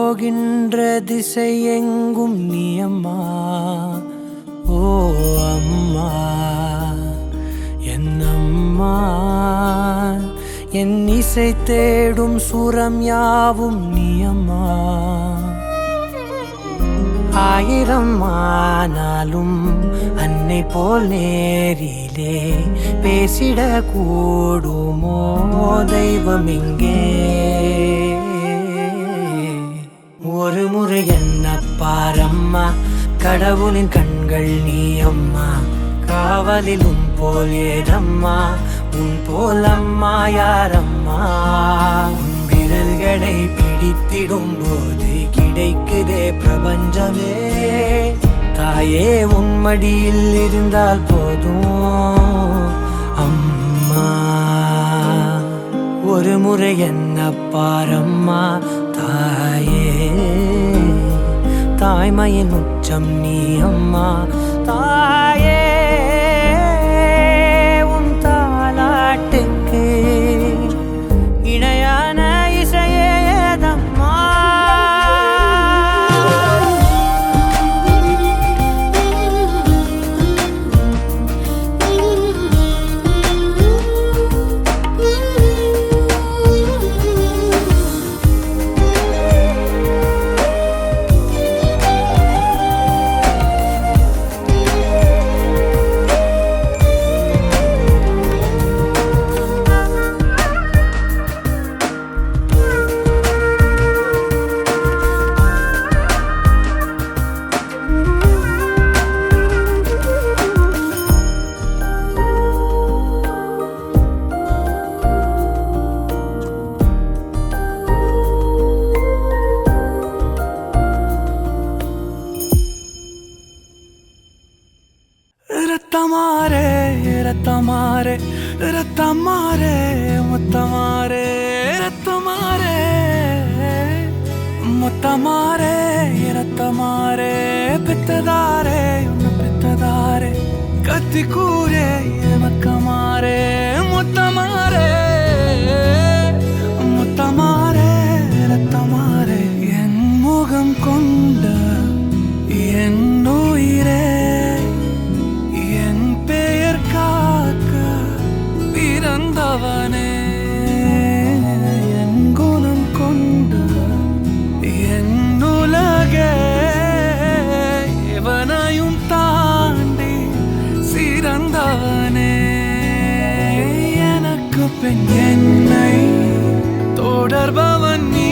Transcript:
போகின்ற திசை எங்கும் நீ அம்மா. ஓ அம்மா என் அம்மா, என் இசை தேடும் சுரம் யாவும் நீ அம்மா. ஆயிரம் ஆனாலும் அன்னை போல் நேரிலே பேசிட கூடுமோ தெய்வம் இங்கே. ஒரு முறை என்ன பாரம்மா, கடவுளின் கண்கள் நீ அம்மா. காவலில் உன் போல் ஏதம்மா, உன் போல் அம்மா யாரம்மா. உன் விரல்களை பிடித்திடும் போது கிடைக்குதே பிரபஞ்சமே. தாயே உன் மடியில் இருந்தால் போதும் அம்மா. ஒரு முறை என்ன பாரம்மா தாயே, தாய்மையின் உச்சம் நீ அம்மா. தாயே உன் தாலாட்டுக்கு இணையான இசையேதம்மா. ரத்தமாரே ரத்தமாரே ரத்தமாரே முத்தமாரே ரத்தமாரே முத்தமாரே ரத்தமாரே பித்ததாரே உன்ன பித்ததாரே கத்தி கூரே மக்கமாரே முத்தமாரே முத்தமாரே ரத்தமாரே. என் முகம் கொண்ட என் உயிரே, பிறந்தவனே என் குணம் கொண்ட என் உலகே. இவனையும் தாண்டி சிறந்தவனே. எனக்கு பெண் என்னை தொடர்பவன் நீ